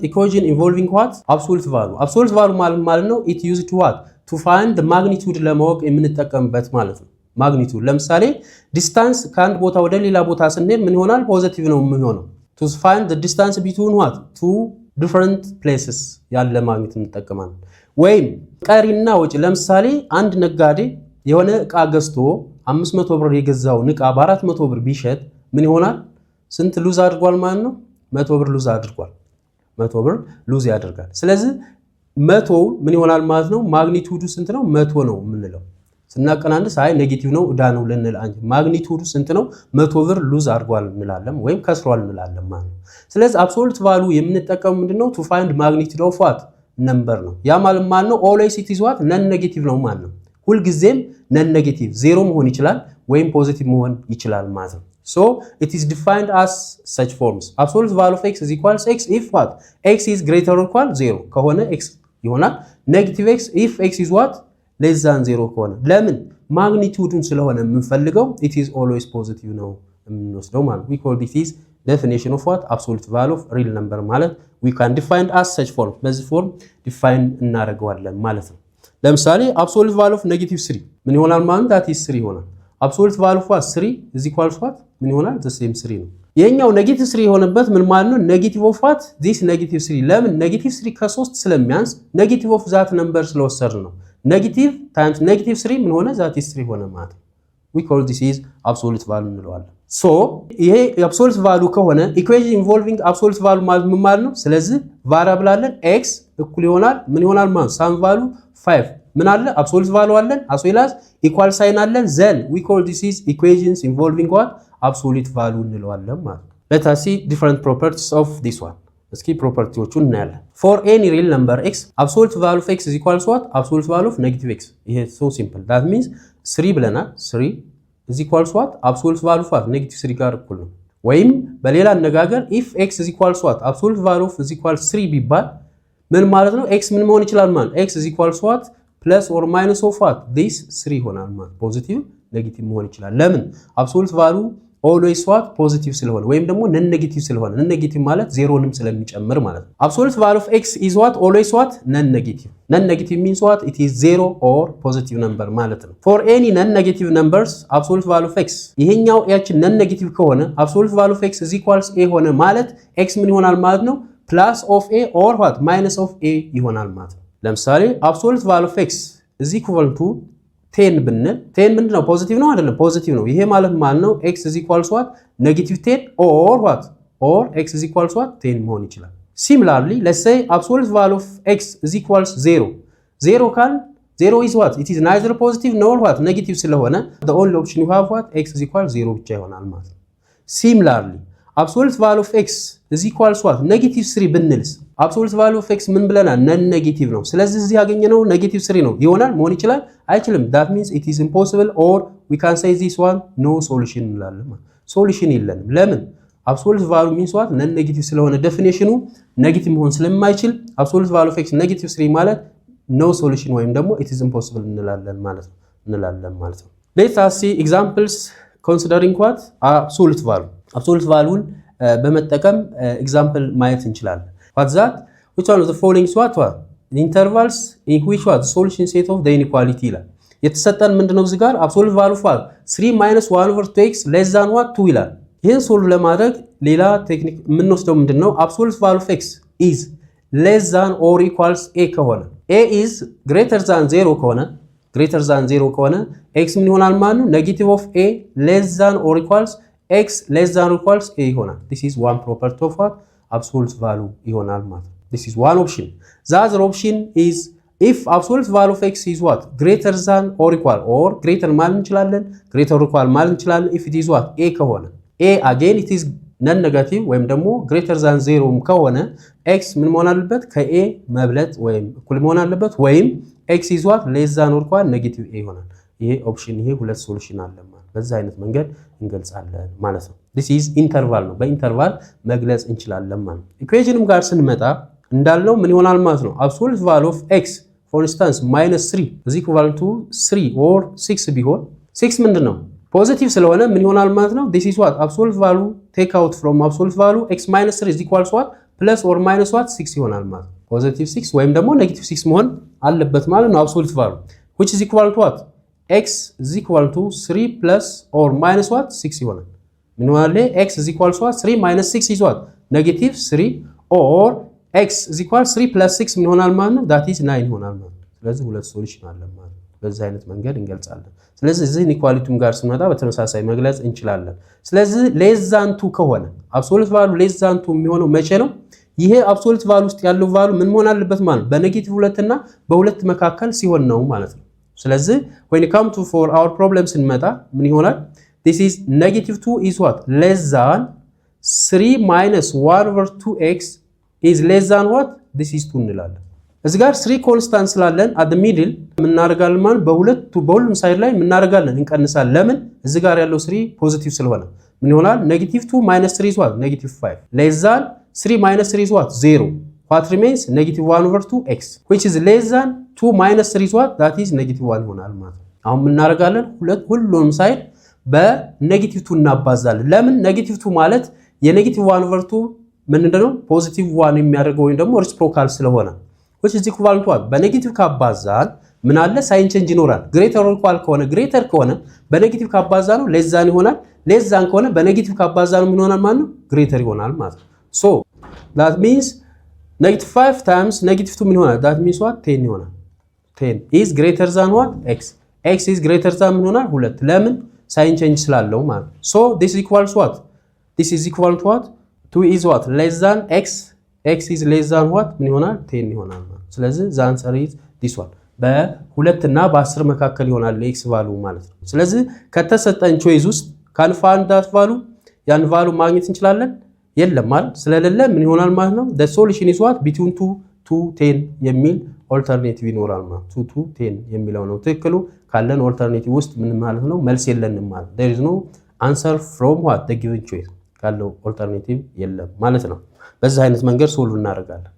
equation involving what? Absolute value. Absolute value ማለት ነው it used to what? To find the magnitude ለማወቅ የምንጠቀምበት ማለት ነው። magnitude ለምሳሌ distance ከአንድ ቦታ ወደ ሌላ ቦታ ስንሄድ ምን ይሆናል? ፖዚቲቭ ነው የሚሆነው። To find the distance between what? Two different places ያለ ማግኘት እንጠቀማለን። ወይም ቀሪና ወጪ ለምሳሌ አንድ ነጋዴ የሆነ ዕቃ ገዝቶ 500 ብር የገዛው ዕቃ በ400 ብር ቢሸጥ ምን ይሆናል? ስንት ሉዝ አድርጓል ማለት ነው? 100 ብር ሉዝ አድርጓል። 100 ብር ሉዝ ያደርጋል። ስለዚህ 100 ምን ይሆናል ማለት ነው? ማግኒቲዩዱ ስንት ነው? 100 ነው የምንለው። ስናቀናንስ አይ ኔጌቲቭ ነው ዕዳ ነው ልንል አንጂ ማግኒቲዩዱ ስንት ነው? 100 ብር ሉዝ አድርጓል እንላለን ወይም ከስሯል እንላለን ማለት ነው። ስለዚህ አብሶሉት ቫልዩ የምንጠቀመው ምንድነው? to find magnitude of what? ነምበር ነው። ያ ማለት ነው always it is what? ነን ኔጌቲቭ ነው ማለት ነው። ሁል ጊዜም ነን ኔጌቲቭ ዜሮ መሆን ይችላል ወይም ፖዚቲቭ መሆን ይችላል ማለት ነው። So it is defined as such forms. Absolute value of x is equals x if what? X is greater or equal 0 ከሆነ x ይሆናል። negative x if x is what? less than 0 ከሆነ ለምን? ማግኒቲዩዱን ስለሆነ የምንፈልገው it is always positive ነው የምንወስደው ማለት ነው። We call this is definition of what? Absolute value of real number ማለት we can define as such form. በዚህ ፎርም ዲፋይን እናደርገዋለን ማለት ነው። ለምሳሌ absolute value of negative 3 ምን ይሆናል ማለት ነው? that is 3 ይሆናል። absolute value of 3 is equals what? ምን ይሆናል? the same 3 ነው። የኛው ኔጌቲቭ 3 የሆነበት ምን ማለት ነው? ኔጌቲቭ ኦፍ what? this ኔጌቲቭ 3 ለምን? ኔጌቲቭ 3 ከ3 ስለሚያንስ ኔጌቲቭ ኦፍ ዛት ነምበር ስለወሰድን ነው። ኔጌቲቭ ታይምስ ኔጌቲቭ 3 ምን ሆነ? ዛት is 3 ሆነ ማለት ነው። we call this is absolute value እንለዋለን። so ይሄ absolute value ከሆነ equation involving absolute value ማለት ምን ማለት ነው? ስለዚህ ቫሪያብል አለን x እኩል ይሆናል ምን ይሆናል ማለት sum value 5 ምን አለ? absolute value አለን as well as equal sign አለን then we call this is equations involving what? absolute value እንለዋለን ማለት ነው። let us see different properties of this one. እስኪ ፕሮፐርቲዎቹን እናያለን። for any real number x absolute value of x is equals what? absolute value of negative x. ይሄ so simple that means 3 ብለናል 3 is equals what? absolute value of what? negative 3 ጋር እኩል ነው። ወይም በሌላ አነጋገር if x is equals what? absolute value of is equals 3 ቢባል ምን ማለት ነው? x ምን መሆን ይችላል ማለት? x is equals what? plus or minus of what? this 3 ይሆናል ማለት ፖዚቲቭ ኔጌቲቭ መሆን ይችላል። ለምን? absolute value always what? ፖዚቲቭ ስለሆነ ወይም ደግሞ ነን ኔጌቲቭ ስለሆነ ነን ኔጌቲቭ ማለት ዜሮንም ስለሚጨምር ማለት ነው። absolute value of x is what? always what? ነን ኔጌቲቭ ነን ኔጌቲቭ means what? it is 0 or positive number ማለት ነው። for any non negative numbers absolute value of x ይሄኛው ያችን ነን ኔጌቲቭ ከሆነ absolute value of x is equals a ሆነ ማለት x ምን ይሆናል ማለት ነው? plus of a or what? minus of a ይሆናል ማለት ነው። ለምሳሌ absolute value of x is equal to 10 ብንል 10 ምንድነው? ፖዚቲቭ ነው አይደለም? ፖዚቲቭ ነው። ይሄ ማለት ማለት ነው x is equals what? negative 10 or what? or x is equals what? 10 መሆን ይችላል። similarly let's say absolute value of x is equals 0 0 ካል 0 is what? it is neither positive nor what? negative ስለሆነ the only option you have what? x is equals 0 ብቻ ይሆናል ማለት ነው። similarly absolute value of x is equals what? negative 3 ብንልስ absolute value of x ምን ብለናል? ነን ኔጌቲቭ ነው። ስለዚህ እዚህ ያገኘነው ኔጌቲቭ 3 ነው። ይሆናል መሆን ይችላል አይችልም? that means it is impossible or we can say this one no solution እንላለን ማለት ሶሉሽን የለንም። ለምን? absolute value means what? ነን ኔጌቲቭ ስለሆነ ዴፊኒሽኑ ኔጌቲቭ መሆን ስለማይችል absolute value of x ኔጌቲቭ 3 ማለት no solution ወይም ደግሞ it is impossible እንላለን ማለት ነው። let us see examples considering what? absolute value absolute value በመጠቀም ኤግዛምፕል ማየት እንችላለን። what's that? which one of the following is what? the intervals in which what? the solution set of the inequality ይላል። የተሰጠን ምንድነው እዚህ ጋር absolute value of 3 minus 1 over 2x less than what? 2 ይላል። ይሄን ሶልቭ ለማድረግ ሌላ ቴክኒክ የምንወስደው ምንድነው? absolute value of x is less than or equals a ከሆነ a is greater than 0 ከሆነ x ምን ይሆናል ማለት ነው? negative of a less than or equals x less than or equals a ይሆናል። this is one property of what? absolute value ይሆናል ማለት ነው። this is one option. the other option is if absolute value of x is what? greater than or equal or greater ማለት እንችላለን greater or equal ማለት እንችላለን if it is what? a ከሆነ a again it is non negative ወይም ደግሞ greater than 0 ከሆነ x ምን መሆን አለበት? ከa መብለጥ ወይም እኩል መሆን አለበት ወይም x is what? less than or equal negative a ይሆናል። ይሄ ኦፕሽን ይሄ ሁለት ሶሉሽን አለ ማለት በዛ አይነት መንገድ እንገልጻለን ማለት ነው። this is ኢንተርቫል ነው። በኢንተርቫል መግለጽ እንችላለን ማለት ነው። ኢኩዌሽንም ጋር ስንመጣ እንዳልነው ምን ይሆናል ማለት ነው? absolute value of x for instance -3 is equal to 3 or 6 ቢሆን 6 ምንድነው? ፖዚቲቭ ስለሆነ ምን ይሆናል ማለት ነው? this is what? absolute value take out from absolute value x -3 is equal to what? ፕለስ ኦር ማይነስ ዋት 6 ይሆናል ማለት ፖዚቲቭ 6 ወይም ደግሞ ኔጌቲቭ 6 መሆን አለበት ማለት ነው አብሶሉት ቫልዩ which is equal to what x is equal to 3 plus or minus what 6 ይሆናል ምን ማለት x is equal to what 3 minus 6 is what negative 3 or x is equal 3 plus 6 ምን ይሆናል ማለት ነው that is 9 ይሆናል ማለት ስለዚህ ሁለት ሶሉሽን አለ ማለት በዚህ አይነት መንገድ እንገልጻለን ስለዚህ እዚህ ኢኳሊቲም ጋር ስንመጣ በተመሳሳይ መግለጽ እንችላለን ስለዚህ less than 2 ከሆነ absolute value less than 2 የሚሆነው መቼ ነው ይሄ absolute value ውስጥ ያለው value ምን መሆን አለበት ማለት በኔጌቲቭ 2 እና በሁለት መካከል ሲሆን ነው ማለት ነው ስለዚህ when it come to for our problems ስንመጣ ምን ይሆናል this is negative 2 is what less than 3 minus 1 over 2x is less than what this is 2 እንላለን እዚህ ጋር 3 ኮንስታንት ስላለን at the middle ምን እናደርጋለን ማለት በሁሉም ሳይድ ላይ ምን እናደርጋለን እንቀንሳለን ለምን እዚህ ጋር ያለው 3 ፖዚቲቭ ስለሆነ ምን ይሆናል negative 2 minus 3 is what negative 5 less than 3 minus 3 is what 0 what remains negative 1 over 2x which is less than 2 minus 3 is what that is negative 1 ይሆናል ማለት አሁን ምን እናደርጋለን ሁሉም ሳይድ በኔጌቲቭ 2 እናባዛለን ለምን ኔጌቲቭ 2 ማለት የኔጌቲቭ 1 over 2 ምን እንደሆነ ፖዚቲቭ 1 የሚያደርገው ወይ ደግሞ ሪሲፕሮካል ስለሆነ which is equal to what በኔጌቲቭ ካባዛን ምን አለ ሳይን ቼንጅ ይኖራል ግሬተር ኦር ኢኳል ከሆነ ግሬተር ከሆነ በኔጌቲቭ ካባዛ ነው ሌስ ዛን ይሆናል ሌስ ዛን ከሆነ በኔጌቲቭ ካባዛ ነው ምን ይሆናል ማለት ነው ግሬተር ይሆናል ማለት ነው so that means negative 5 times negative 2 ምን ይሆናል that means what 10 ይሆናል 10 is greater than what x is greater than ምን ይሆናል 2 ለምን ሳይን ቼንጅ ስላለው ማለት so this equals what this is equal to what 2 is what less than x is less than what ምን ይሆናል 10 ይሆናል ማለት ስለዚህ the answer is this one በ2 እና በ10 መካከል ይሆናል x ቫልዩ ማለት ነው ስለዚህ ከተሰጠን ቾይስ ውስጥ can find that value ያን ቫልዩ ማግኘት እንችላለን የለም ማለት ስለሌለ ምን ይሆናል ማለት ነው the solution is what between 2 to 10 የሚል ኦልተርኔቲቭ ይኖራል ማለት 2 to 10 የሚለው ነው ትክክሉ ካለን ኦልተርኔቲቭ ውስጥ ምን ማለት ነው መልስ የለንም ማለት there is no answer from what the given choice ካለው ኦልተርኔቲቭ የለም ማለት ነው በዛ አይነት መንገድ ሶልቭ እናደርጋለን